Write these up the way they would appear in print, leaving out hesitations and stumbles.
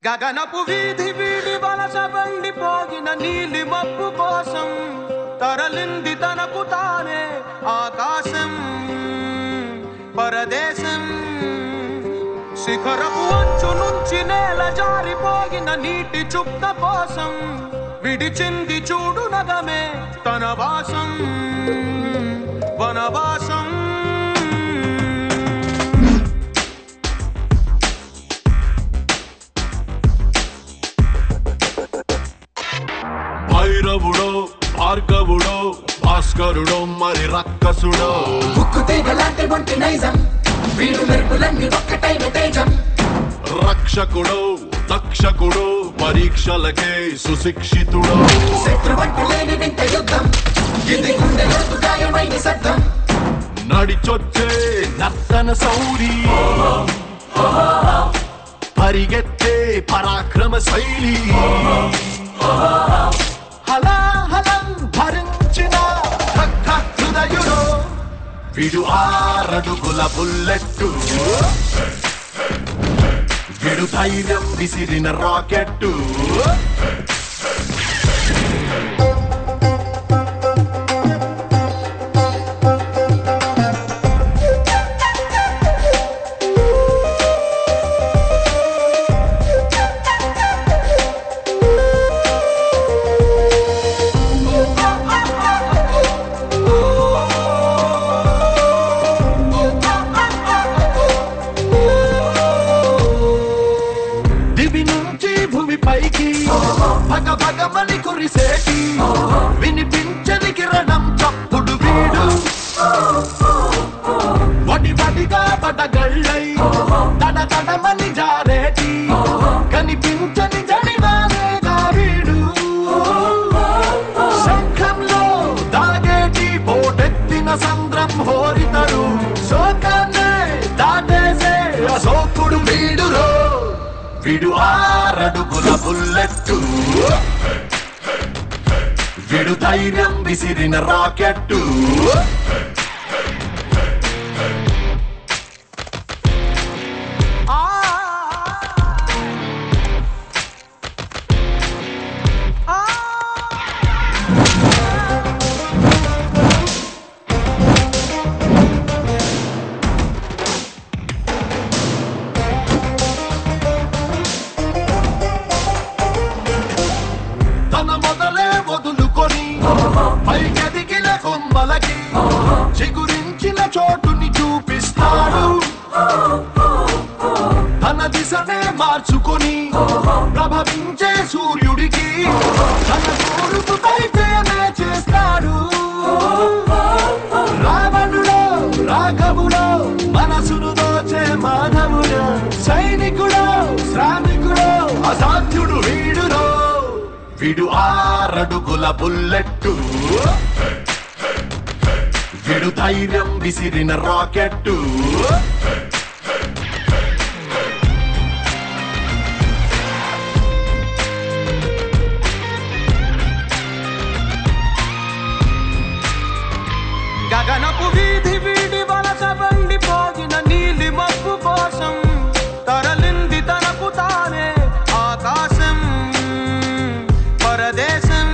గగనపు వీధి వీడి వలస బండిపోగిన నీలి మబ్బు కోసం తరలింది తనకు తానే ఆకాశం పరదేశం. శిఖరపు అంచు నుంచి నేల జారిపోగిన నీటి చుక్క కోసం విడిచింది చూడు నగమే తన వాసం వనవాసం. భైరవుడో భార్గవుడో భాస్కరుడో మరి రక్కసుడో ఉక్కు తీగలాంటి వంటి నైజం వీడు మెరుపులన్నీ ఒక్కటైన తేజం. రక్షకుడో దక్షకుడో పరీక్షలకే సుశిక్షితుడో శత్రువంటి లేని వింత యుద్ధం ఇది గుండెలకు గాయమైన శబ్దం. నడిచొచ్చే నర్తన సౌరి పరిగెత్తే పరాక్రమ శైలి హలాహలం భరించిన హృదయుడు వీడు 6 అడుగుల బుల్లెట్టు వీడు ధైర్యం విసిరిన రాకెట్టు. భగ భగమని కురిసేటి వినిపించని కిరణం చప్పుడు వీడు వడి వడిగా పడగళ్ళై తన తడమని జారేటి కనిపించని జడివానేగా వీడు. శంఖంలో దాగేటి పోటెత్తిన సంద్రం హోరితడు శోకాన్నే దాటేసే అశోకుడు వీడురో వీడు 6 అడుగుల బుల్లెట్టు వీడు ధైర్యం విసిరిన రాకెట్టు. తన మొదలే వదులుకొని పైకెదిగిన కొమ్మలకి చిగురించిన చోటుని చూపిస్తాడు. తన దిశనే మార్చుకొని ప్రభవించే సూర్యుడికి తన తోడుకు పరిచయమే చేస్తాడు. రావణుడో రాఘవుడో మనసును దోచే మాధవుడో సైనికుడో శ్రామికుడో అసాధ్యుడు వీడురో వీడు 6 అడుగుల బుల్లెట్టు వీడు ధైర్యం విసిరిన రాకెట్టు. గగనపు వీధి వీడి వలస బండిపోగిన నీలి మబ్బు కోసం తరలింది తనకు తానే ఆకాశం పరదేశం.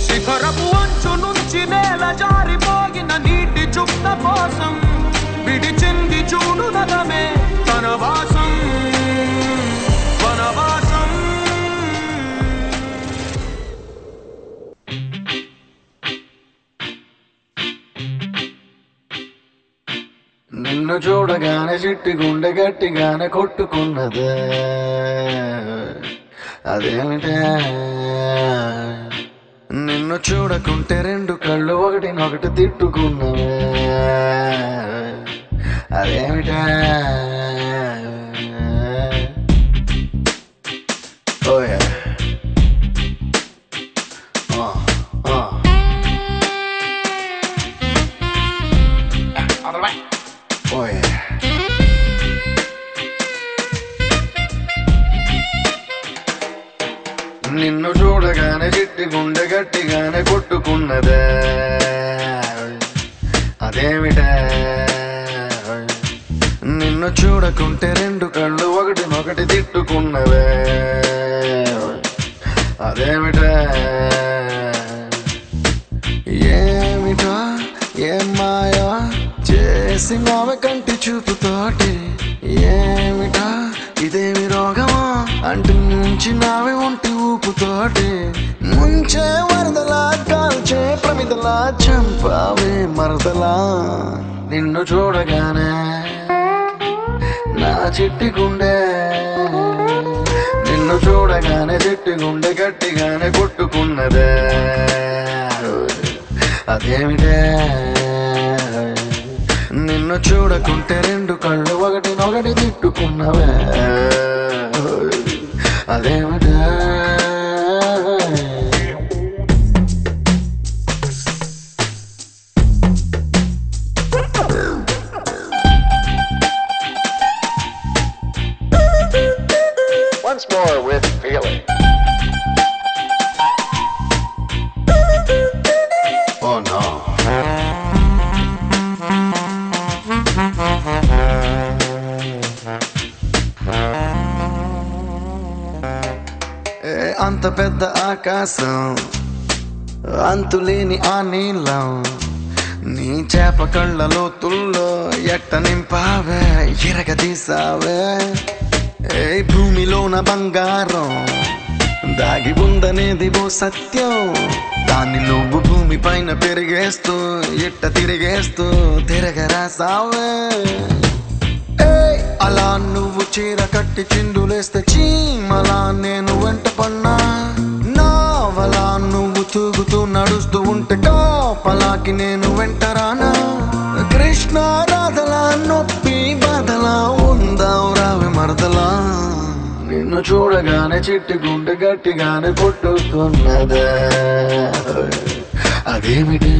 శిఖరపు అంచు నుంచి నేల జారిపోగిన నీటి చుక్క కోసం విడిచింది చూడు నగమే తన వాసం వనవాసం. నిన్ను చూడగానే చిట్టి గుండె గట్టిగానే కొట్టుకున్నదే అదేమిటే. నిన్ను చూడకుంటే 2 కళ్ళు ఒకటినొకటి తిట్టుకున్నవే అదేమిటే. ఓయ్ ఓయ్ నిన్ను చూడగానే చిట్టి గుండె గట్టిగానే కొట్టుకున్నదే అదేమిటే. నిన్ను చూడకుంటే 2 కళ్ళు ఒకటినొకటి ఒకటినొకటి తిట్టుకున్నవే అదేమిటా ఏమిటా ఏం మాయా చేసినావే కంటి చూపుతోటి ఏమిటా ఇదేమి రోగమా అంటూ ముంచినావే ఒంటి ఊపుతోటి ముంచే వరదలా కాల్చే ప్రమిదలా చంపావే మరదలా నిన్ను చూడగానే నా చిట్టి గుండె నిన్ను చూడగానే చిట్టి గుండె గట్టిగానే కొట్టుకున్నదే అదేమిటే నిన్ను చూడకుంటే రెండు కళ్ళు ఒకటినొకటి తిట్టుకున్నవే అదేమిటే Once more with feeling. Oh no. అంత పెద్ద ఆకాశం అంతులేని ఆ నీలం నీ చేప కళ్ళలో తుల్లో ఎట్ట నింపావే ఎరగదీసావే ఏ భూమిలోన బంగారం దాగి ఉందనేది ఓ సత్యం దాన్ని నువ్వు భూమి పైన పెరిగేస్తూ ఇట్ట తిరిగేస్తూ తిరగరాసావే అలా నువ్వు చీర కట్టి చిందులేస్తే చీమలా నేను వెంట పన్నా నావలా నువ్వు తూగుతూ నడుస్తూ ఉంటే కాపలాకి నేను వెంటరానా కృష్ణ రాధలా నొప్పి బాధలా ఉందావు రావి మరదలా నిన్ను చూడగానే చిట్టి గుండె గట్టిగానే కొట్టుతున్నదే అదేమిటే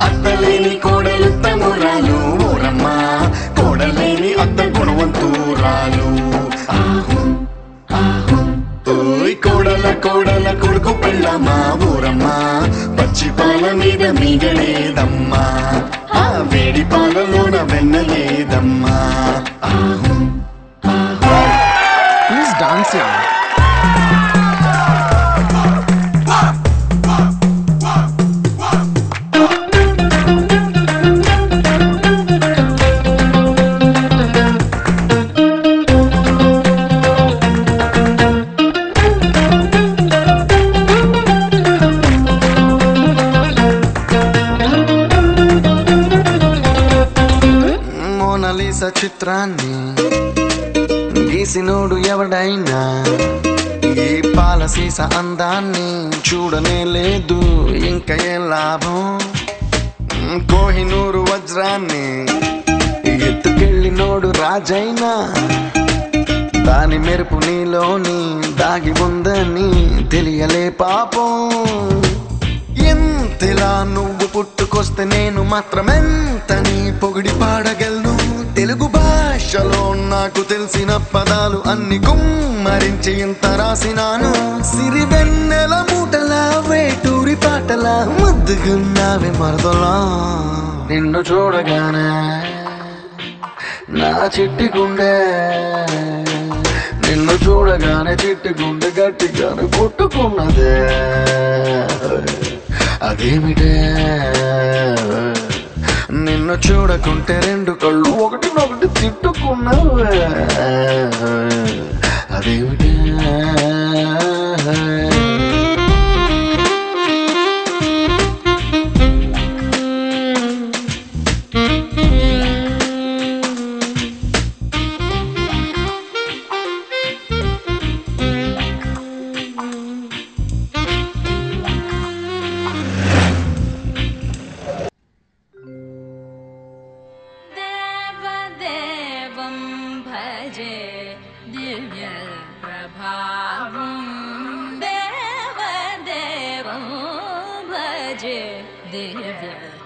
అత్తలేని కోడలు తమ్మురాలు ఊరమ్మా కోడలేని అత్త గుణవంతురాలు కోడల కోడల కొడుకు పెళ్ళమ్మా ఊరమ్మా పచ్చి పాల మీద మీగలేదమ్మా ఆ వేడి పాలలోన వెన్నలేదమ్మా ప్లీజ్ డాన్స్ మోనాలిసా చిత్రాన్ని గీసినోడు ఎవడైనా ఈ పాలసీస అందాన్ని చూడనే లేదు ఇంకా ఏ లాభం కోహినూరు వజ్రాన్ని ఎత్తుకెళ్ళినోడు రాజైనా దాని మెరుపు నీలోని దాగి ఉందని తెలియలే పాపం ఎంతలా నువ్వు పుట్టుకొస్తే నేను మాత్రమెంతని పొగిడి పాడగలను తెలుగు భాషలో నాకు తెలిసిన పదాలు అన్ని కుమ్మరించి ఇంత రాసినాను సిరివెన్నెల మూటలా వేటూరి పాటలా ముద్దుగున్నావే మరదలా నిన్ను చూడగానే నా చిట్టి గుండె నిన్ను చూడగానే చిట్టి గుండె గట్టిగానే కొట్టుకున్నదే అదేమిటే నిన్ను చూడకుంటే రెండు కళ్ళు ఒకటినొకటి తిట్టుకున్నావే అదేమిటే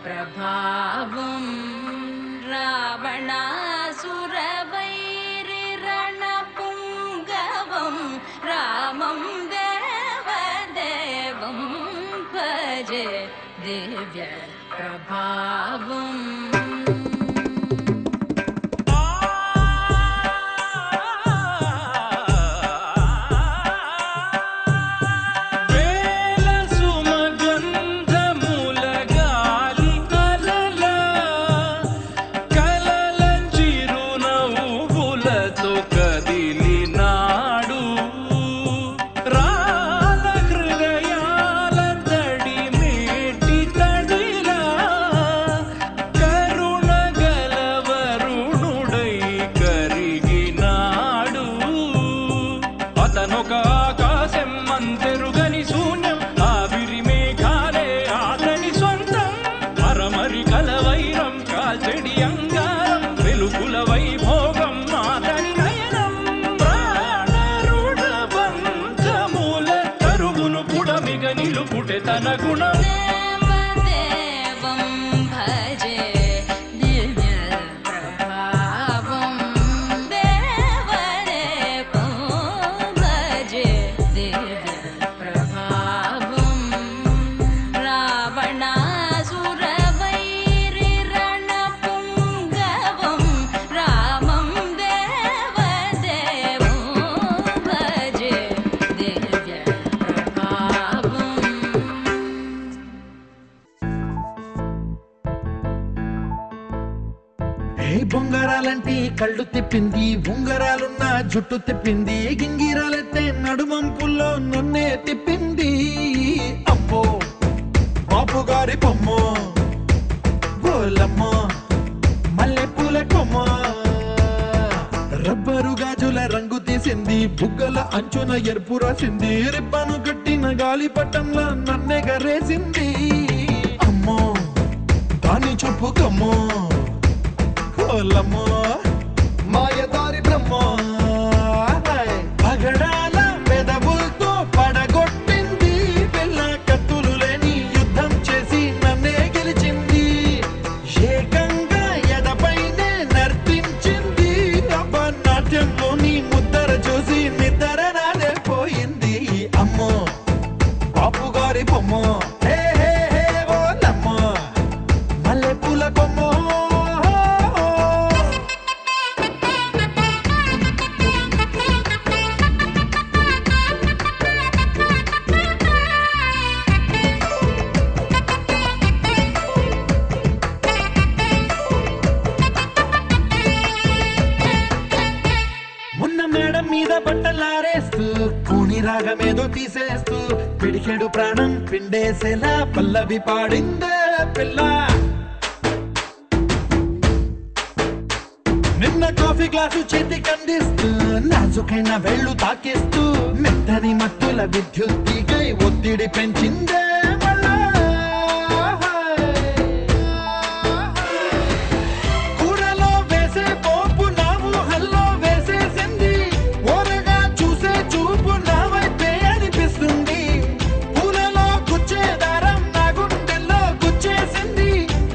ప్రభావం రావణాసురవైరిరణపుంగవం రామం దేవదేవం భజ దివ్య ప్రభావం బొంగరాలంటి కళ్ళు తిప్పింది ఉంగరాలున్న జుట్టు తిప్పింది గింగిరాలెత్తే నడుమంపుల్లో నన్నే తిప్పింది అమ్మో బాపు గారి బొమ్మ గోలమ్మ మల్లెపూల కొమ్మ రబ్బరు గాజుల రంగు తీసింది బుగ్గల అంచున ఎరుపు రాసింది రిబ్బను కట్టిన గాలి పట్టంలో నన్నే గరేసింది అమ్మో దాని చూపు కమ్మో మాయదారి బ్రహ్మ పగడాల పెదవులతో పడగొట్టింది పిల్ల కత్తులు లేని యుద్ధం చేసి నన్నే గెలిచింది ఏకంగా ఎడపైనే నర్తించింది నాట్యంలోని ముద్దర చూసి నిద్ర నాదే పోయింది అమ్మో బాపు గారి బొమ్మ హే హే హే ఓ నమ్మ మల్లెపూల కొమ్మ బట్టలారేస్తూ కూని రాగమేదో తీసేస్తూ పిడికెడు ప్రాణం పిండేసేలా పల్లవి పాడిందే పిల్ల నిన్న కాఫీ గ్లాసు చేతికి అందిస్తూ నాజుకైన వేళ్ళు తాకిస్తూ మెత్తని మత్తుల విద్యుత్ తీగై ఒత్తిడి పెంచిందే కూరలో వేసే పోపు నా ఊహల్లో వేసేసింది ఓరగా చూసే చూపు నా వైపే అనిపిస్తుంది పూలలో గుచ్చే దారం నా గుండెల్లో గుచ్చేసింది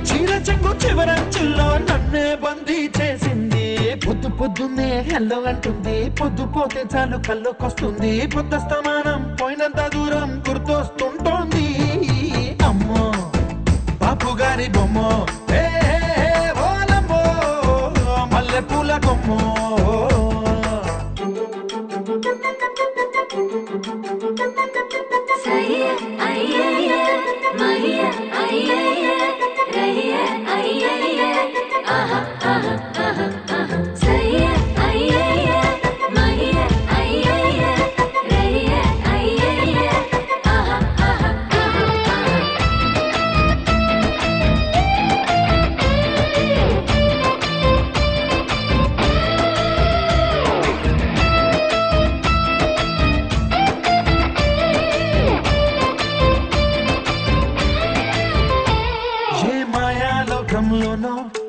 చీర చెంగు చివరంచుల్లో నన్నే బందీ చేసింది పొద్దు పొద్దున్నే హెల్లో అంటుంది పొద్దు పోతే చాలు కళ్ళొకొస్తుంది పొద్దస్తమానం పోయినంత దూరం గుర్తొస్తుంటోంది అమ్మో బాపు గారి బొమ్మ హే హే హే ఓలమ్మో మల్లెపూల కొమ్మ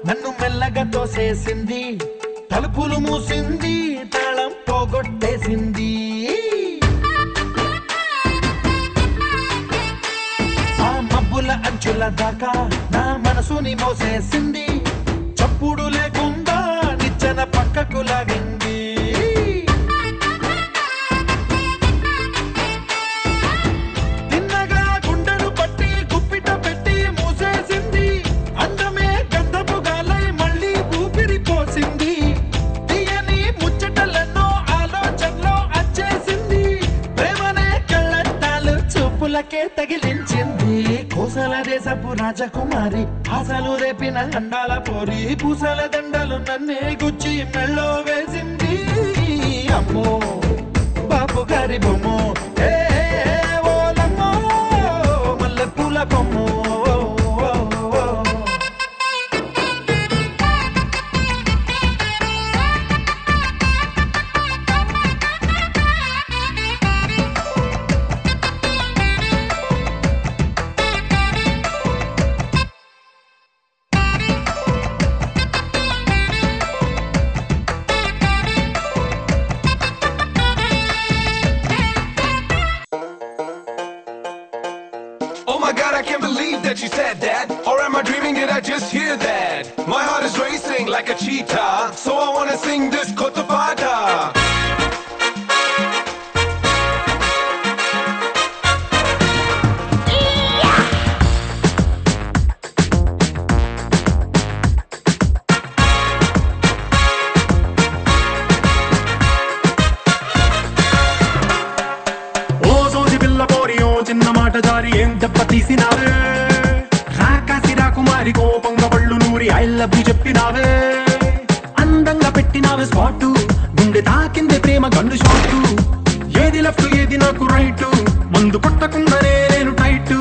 నన్ను మెల్లగా తోసేసింది తలుపులు మూసింది తాళం పోగొట్టేసింది ఆ మబ్బుల అంచుల దాకా నా మనసుని మోసేసింది చప్పుడు లేకుండా నిచ్చెన పక్కకు లాగింది తిన్నగా గుండెను పట్టి గుప్పిట పెట్టి పూసల దేశపు రాజకుమారి ఆశలు రేపిన అండాల పోరి పూసల దండలు నన్నే గుచ్చి మెళ్ళో వేసింది అమ్మో బాపు గారి బొమ్మో ఓలమ్మో మల్లె పూల బొమ్మో Oh my god, I can't believe that you said that. Or am I dreaming? Did I just hear that? My heart is racing like a cheetah, so I wanna sing this Kotapata. చిన్న మాట జారి ఏం దెబ్బ తీసినావే రాకాసి రాకుమారి కోపంగా పళ్ళు నూరి I love you చెప్పినావే అందంగా పెట్టినావే స్పాటు గుండె తాకిందే ప్రేమ గండు షాటు ఏది లెఫ్ట్ ఏది నాకు రైట్ మందు కొట్టకుండానే నేను టైట్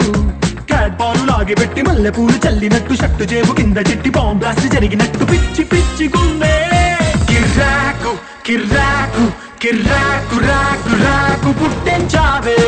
క్యాట్ బాలు లాగి పెట్టి మల్లె పూలు చల్లినట్టు షట్టు జేబు కింద చెట్టి బాంబ్ బ్లాస్ట్ జరిగినట్టు పిచ్చి పిచ్చి గుండె కిర్రాకు కిర్రాకు కిర్రాకు రాకు రాకు పుట్టించావే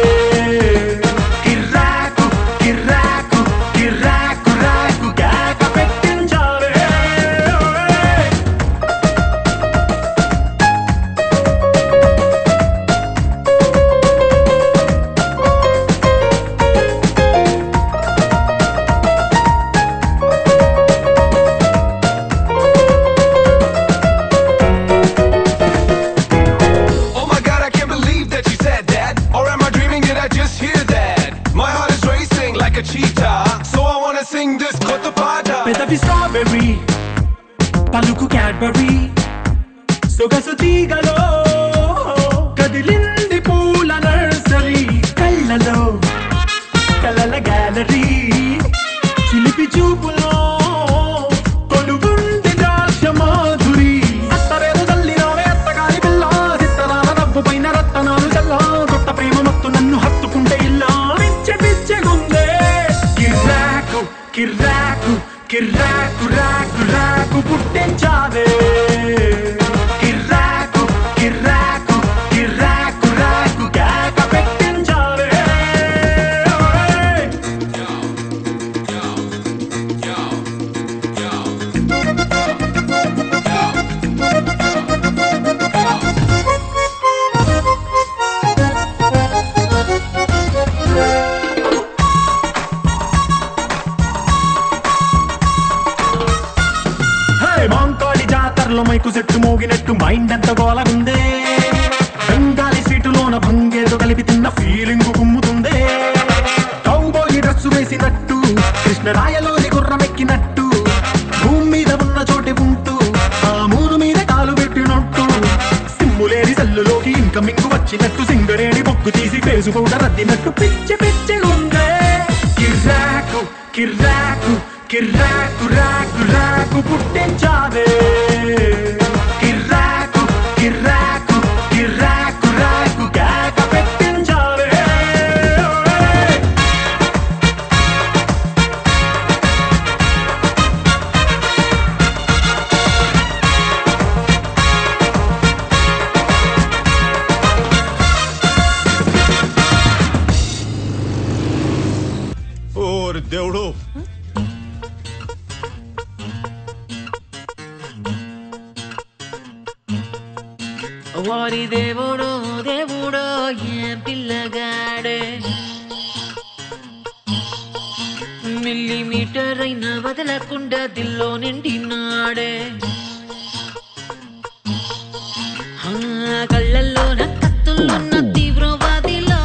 పెదవి స్ట్రాబెర్రీ పలుకు క్యాడ్బరీ సొగసు తీగలో కదిలింది పూల నర్సరీ కళ్ళలో కలల గ్యాలరీ చిలిపి చూపులో కొలుగుంది ద్రాక్ష మాధురి అత్తరేదు తల్లినావే అత్తగారి పిల్ల చిత్తరాల డబ్బు పైన రత్తనాలు చల్ల కొత్త ప్రేమ మత్తు నన్ను హత్తుకుంటే ఇల్లా పిచ్చే పిచ్చే గుందే కిర్రాకు కిర్రాకు కిర్రాకు రాకు రాకు పుట్టించావే కిర్రాకు కిర్రాకు కిర్రాకు రాకు కేక పెట్టించావే మాంకాళి జాతరలో మైకు సెట్టు మోగినట్టు మైండ్ అంత గోలగుందే బెంగాలీ స్వీటులోన భంగేదో కలిపి తిన్న ఫీలింగ్ గుమ్ముతుందే కౌబోయి డ్రెస్సు వేసినట్టు కృష్ణరాయలోని గుర్రమెక్కినట్టు భూమి మీద ఉన్న చోటి ఉంటూ ఆ మూరు మీద కాలు పెట్టినట్టు సిమ్ములేని సెల్లులోకి ఇన్కమింగ్ వచ్చినట్టు సింగరేణి బొగ్గు తీసి ఫేసు కూడా రద్దినట్టు పిచ్చి పిచ్చి ఉందే కిర్రాకు కిర్రాకు కిర్రాకు రాకు రాకు పుట్టించావే కిర్రాకు కిర్రాకు కిర్రాకు రాకు కేక పెట్టించావే ఓరి దేవుడు వారి దేవుడో దేవుడో ఏం పిల్లగాడే మిల్లీమీటర్ అయినా వదలకుండా దిల్లో నిండినాడే కళ్ళల్లోన కత్తుల్లోన తీవ్రవాదిలా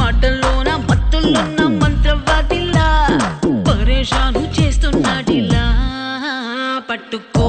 మాటల్లోన మత్తుల్లోన మంత్రవాదిలా పరేషాను చేస్తున్నాడిలా పట్టుకో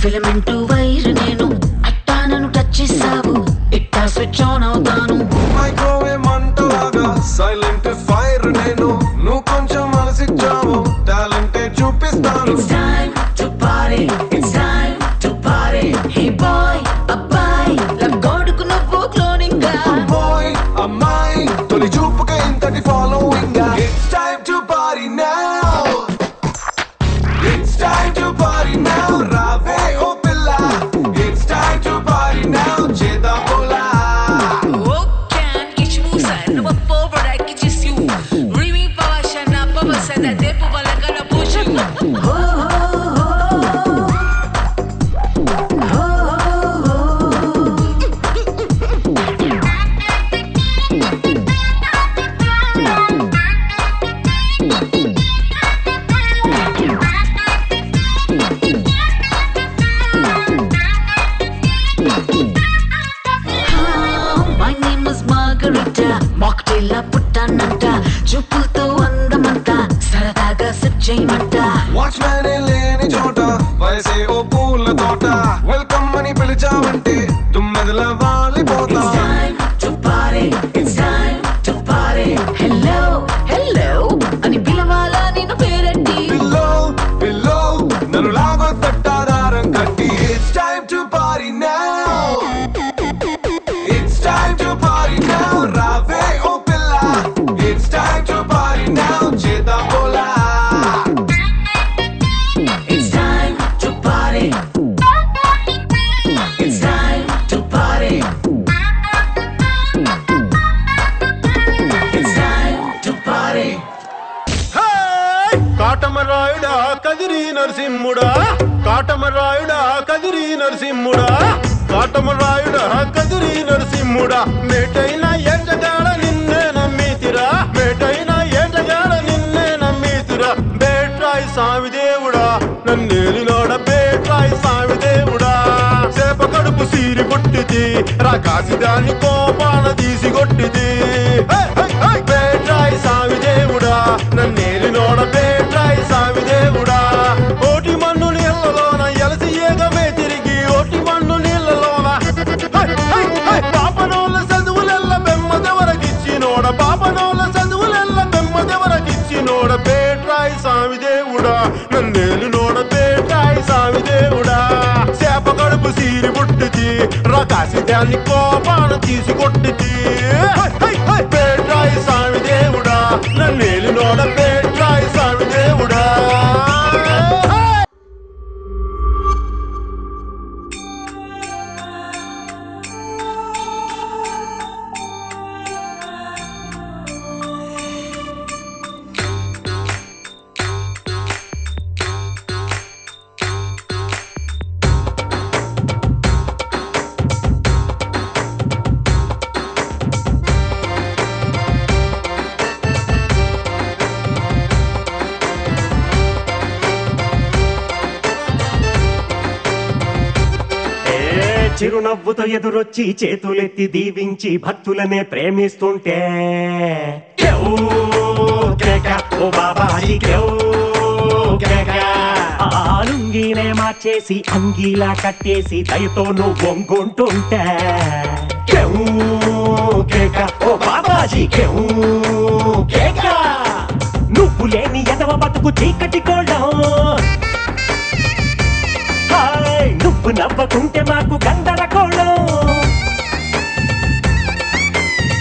ఫిలమెంటు వైర్ నేను అట్టా నన్ను టచ్ చేసావు ఇట్టా స్విచ్ ఆన్ అవుతాను మైక్రోవేవ్ మంటలాగా సైలెంట్ ఫైర్ నేను నువ్వు కొంచెం అలసిచ్చావు టాలెంటే చూపిస్తాను It's time to party, it's time to party. Hey boy, అబ్బాయి లవ్ గోడుకు నువ్వు క్లోనింగ్ గా బాయ్ అమ్మాయి తొలి చూపుగా ఇంతటి following It's time to party now It's time to party now రావే ఓ పిల్ల It's time to party now చేద్దాం పోలా Oh, can each move side, no forward, I can just you. Remy Power, Shana, Papa said that they put like gonna push you. My name is Margarita, mocktail పుట్టానంట చూపులతో అందమంతా సరదాగా set చేయమంట watchman లేని చోట వయసే ఓ పూల తోట వెల్కమ్ అని పిలిచావంటే తుమ్మెదల వాలిపోతా It's time to party, it's time to party. Hello, hello అని పిలవాలా నేను పేరెట్టి పిల్లో పిల్లో నన్ను లాగో తట్టాదారం కట్టి It's time to party now It's time to party now రావే ఓ పిల్ల It's time to party now చేద్దాం పోలా It's time to party. It's time to party. It's time to party. కాటమరాయుడా Kadiri నరసింహుడా కాటమరాయుడా Kadiri నరసింహుడా కాటమరాయుడా Kadiri నరసింహుడా మేటైన ఏటగాడ నిన్నే నమ్మితిరా మేటైన ఏటగాడ నిన్నే నమ్మితిరా బేట్రాయి స్వామి దేవుడా నన్నేలినోడ బేట్రాయి స్వామి దేవుడా చేప కడుపు సీరి కొట్టిది రాకాసి దాన్ని కోపాన తీసి కొట్టిది బేట్రాయి స్వామి దేవుడా నన్నేలినోడ బేట్రాయి స్వామి దేవుడా ఓటి మన్ను నీళ్ళలోన ఎలసి ఏగమే తిరిగి ఓటి మన్ను నీళ్ళలోన పాపనోళ్ళ చదువులెల్ల బెమ్మదెవరకిచ్చినోడ పాపనోళ్ళ చదువులెల్ల బెమ్మదెవరకిచ్చినోడ బేట్రాయి స్వామి దేవుడా నన్నేలినోడ బేట్రాయి స్వామి దేవుడా చేప కడుపు సీరి పుట్టిది రకాసి దాన్ని కోపాన తీసి కొట్టిది బేట్రాయి స్వామి దేవుడా నన్నేలినోడ బేట్రాయి స్వామి దేవుడా చిరునవ్వుతో ఎదురొచ్చి చేతులెత్తి దీవించి భక్తులనే ప్రేమిస్తుంటే కేవ్ కేక ఓ బాబాజీ కేవ్ కేక ఆలుంగినే మార్చేసి అంగీలా కట్టేసి దయతో నువ్వు వంగుంటుంటే కేవ్ కేక ఓ బాబాజీ కేవ్ కేక నువ్వు లేని ఎదవ బతుకు చీకటి కోళ్ళం నువ్వు నవ్వకుంటే మాకు గందరగోళం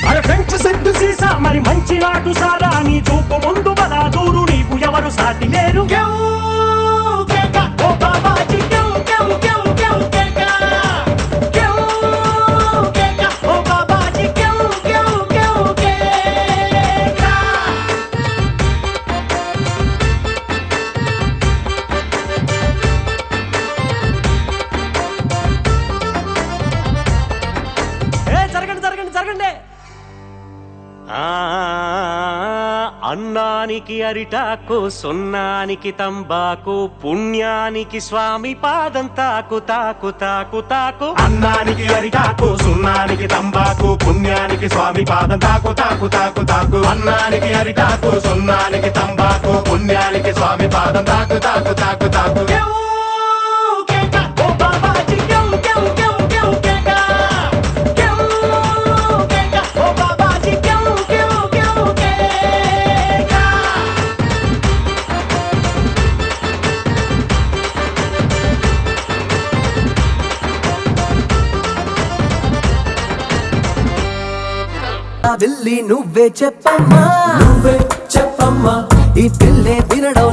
అరే ఫ్రెంచ్ సెంటు సీసా మరి మంచి నాటు సారా నీ చూపు ముందు బలా దూరు నీకు ఎవరు సాటి లేరు అన్నానికి అరిటాకు సున్నానికి తంబాకు పుణ్యానికి స్వామి పాదం తాకు తాకు తాకు తాకు అన్నానికి అరిటాకు సున్నానికి తంబాకు పుణ్యానికి స్వామి పాదం తాకు తాకు తాకు తాకు అన్నానికి అరిటాకు సున్నానికి తంబాకు పుణ్యానికి స్వామి పాదం తాకు తాకు తాకు తాకు జాబిల్లి నువ్వే చెప్పమ్మా ఈ పిల్లే వినడం